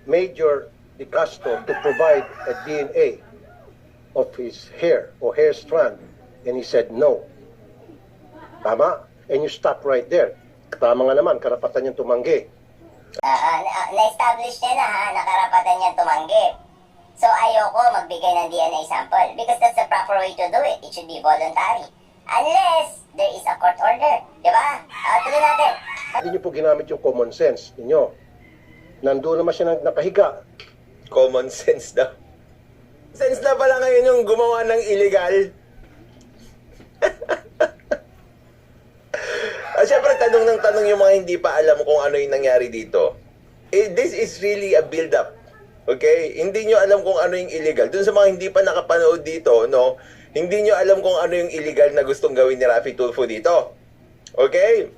Major De Castro to provide a DNA of his hair or hair strand, and he said no. Tama? And you stop right there. Tama nga naman, karapatan niyang tumanggi. Na-establish niya na ha, na karapatan niya tumanggi. So ayoko magbigay ng DNA sample because that's the proper way to do it. It should be voluntary. Unless there is a court order. Di ba? Tuloy natin. Hindi niyo po ginamit yung common sense ninyo. Nandoon naman siya nakahiga. Common sense daw. Sense na pala ngayon yung gumawa ng illegal. Siyempre, tanong ng tanong yung mga hindi pa alam kung ano yung nangyari dito. This is really a build-up. Okay? Hindi nyo alam kung ano yung illegal. Dun sa mga hindi pa nakapanood dito, no? Hindi nyo alam kung ano yung illegal na gustong gawin ni Raffy Tulfo dito. Okay?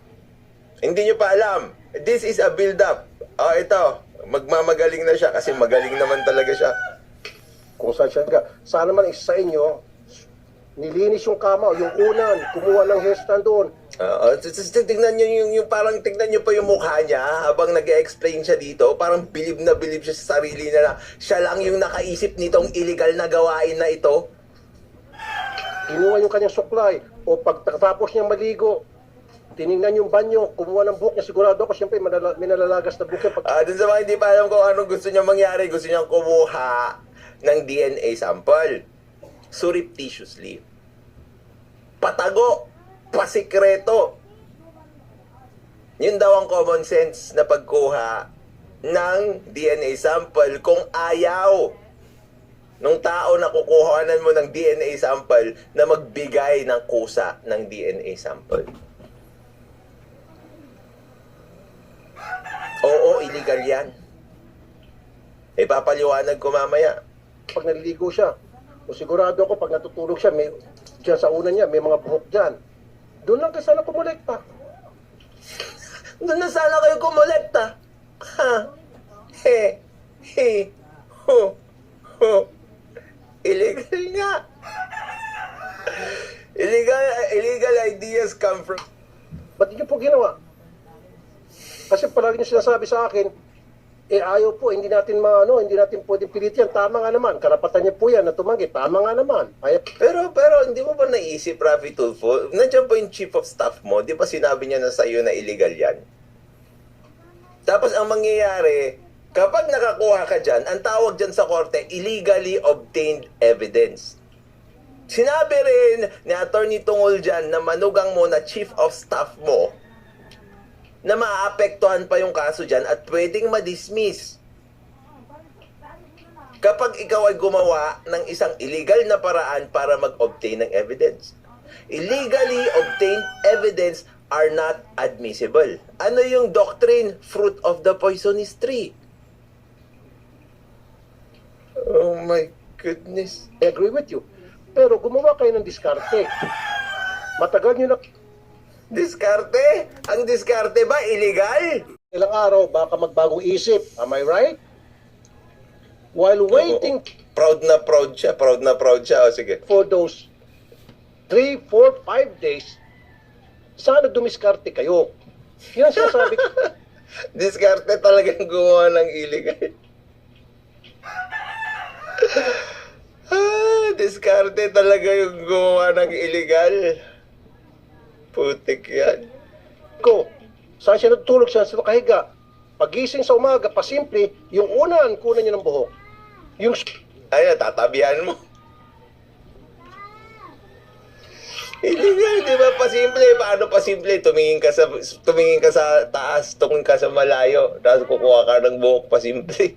Hindi nyo pa alam. This is a build-up. Ito. Magmamagaling na siya kasi magaling naman talaga siya. Kung saan siya nagka. Sana naman isa sa inyo, nilinis yung kama, yung unan, kumuha ng hairstand doon. Tignan nyo yung parang tignan nyo pa yung mukha niya habang nag-explain siya dito. Parang bilib na bilib siya sa sarili na siya lang yung nakaisip nitong illegal na gawain na ito. Kinuha yung kanyang suklay o pagkatapos niyang maligo, tiningnan yung banyo, kumuha ng buhok niya. Sigurado ako, siyempre, may nalalagas na buhok niya. Dun sa mga hindi pa alam kung anong gusto niya mangyari, gusto niyang kumuha ng DNA sample. Surreptitiously. Patago. Pasikreto. Yun daw ang common sense na pagkuha ng DNA sample kung ayaw nung tao na kukuhanan mo ng DNA sample na magbigay ng kusa ng DNA sample. Oo, illegal yan. Papaliwanag ko mamaya. Pag naliligo siya, o sigurado ako pag natutulog siya, may, dyan sa unan niya, may mga buhok dyan. Doon lang kayo sana kumulekta. Doon na sana kayo kumulekta. Ha? He. He. Ho. Ho. Illegal nga. Illegal ideas come from... Ba't niyo po ginawa? Kasi palagi niyo sinasabi sa akin, ayaw po, hindi natin pwedeng pilit yan. Tama nga naman, karapatan niya po yan na tumanggi. Tama nga naman. Pero hindi mo ba naisip, Raffy Tulfo? Nandiyan po yung chief of staff mo. Di ba sinabi niya na sa'yo na illegal yan? Tapos ang mangyayari, kapag nakakuha ka dyan, ang tawag dyan sa korte, illegally obtained evidence. Sinabi rin ni Attorney Tungol dyan na manugang mo na chief of staff mo na maaapektuhan pa yung kaso dyan at pwedeng ma-dismiss. Kapag ikaw ay gumawa ng isang illegal na paraan para mag-obtain ng evidence. Illegally obtained evidence are not admissible. Ano yung doctrine? Fruit of the poisonous tree. Oh my goodness. I agree with you. Pero gumawa kayo ng diskarte. Matagal niyo na... Diskarte? Ang diskarte ba illegal? Ilang araw, baka magbagong isip. Am I right? While waiting Proud na proud siya. Proud na proud siya. O sige. for those 3, 4, 5 days, sana dumiskarte kayo. Yan ang sinasabi ko. Diskarte talagang gumawa ng illegal. Diskarte talaga yung gumawa ng illegal. Putik yan. Ko, saan siya natutulog, saan siya nakahiga. Pagising sa umaga, pasimple, yung unan, kunan niya ng buhok. Yung... Ay, tatabihan mo. Illegal, di ba? Pasimple. Paano pasimple? Tumingin ka sa taas, tumingin ka sa malayo, tapos kukuha ka ng buhok pasimple.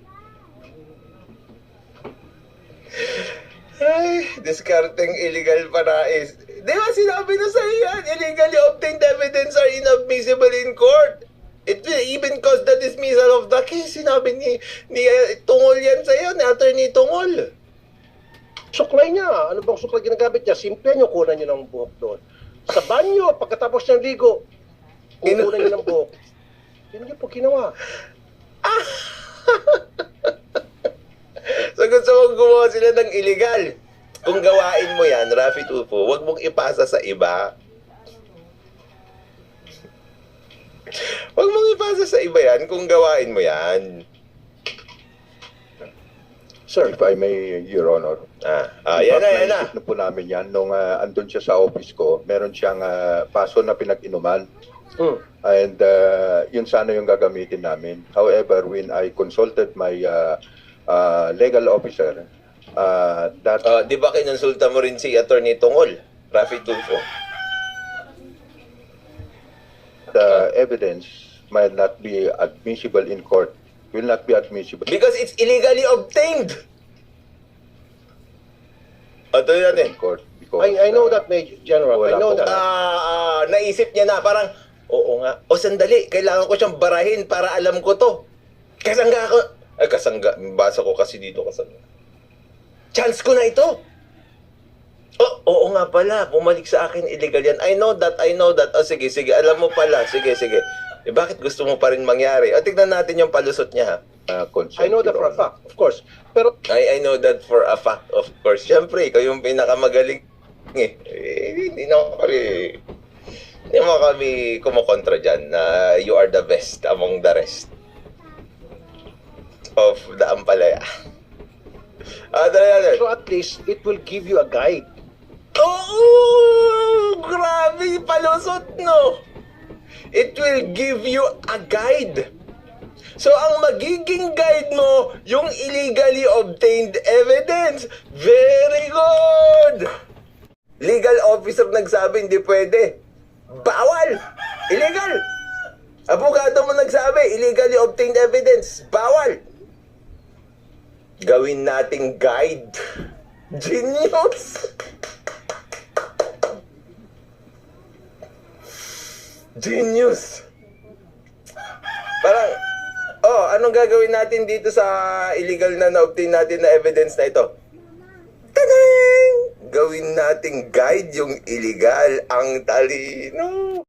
Ay, discarding illegal para is... Di ba sinabi na sa'yo yan? Illegally obtained evidence are inadmissible in court. It will even cause the dismissal of the case. Sinabi ni Tungol yan sa'yo, ni Attorney Tungol. Suklay niya. Ano bang suklay ginagamit niya? Simple niyo, kunan niyo ng buhok doon. Sa banyo, pagkatapos niyang ligo, kukunan niyo ng buhok. Yun niyo po ginawa. So gusto mong gumawa sila ng illegal. Kung gawain mo yan, Raffy Tulfo, huwag mong ipasa sa iba. Huwag mong ipasa sa iba yan kung gawain mo yan. Sir, If I may, Your Honor. Yan na, yan na. Naisip na po namin yan. Nung andun siya sa office ko, meron siyang paso na pinag-inuman. And yun sana yung gagamitin namin. However, when I consulted my legal officer, that Di ba kinonsulta mo rin si Attorney Tungol, Rafi Tulfo? the evidence might not be admissible in court, will not be admissible. Because it's illegally obtained. Ito yan eh. In court because, I know that, Major General. I wala know po. that. Naisip niya na parang, oo nga, o sandali, kailangan ko siyang barahin para alam ko to. Kasangga ako. Ay, kasangga. Basa ko kasi dito, kasangga. Chance ko na ito. Oo nga pala, bumalik sa akin, illegal yan. I know that. O sige, alam mo pala. Sige. Bakit gusto mo pa rin mangyari? O, tignan natin yung palusot niya, ha? consent, I know that Your for a Honor. fact, of course. Pero I know that for a fact, of course. Siyempre, ikaw yung pinakamagaling eh. Hindi mo kami kumukontra dyan na you are the best among the rest of the Ampalaya. Dali. so at least it will give you a guide. Oh, grabe palusot, no? It will give you a guide. So, ang magiging guide mo, yung illegally obtained evidence. Very good! Legal officer nagsabi, hindi pwede. Bawal! Illegal! Abogado mo nagsabi, illegally obtained evidence. Bawal! Gawin nating guide. Genius! Genius! Parang, anong gagawin natin dito sa illegal na na-obtain natin na evidence na ito? Tadang! Gawin nating guide yung illegal. Ang talino.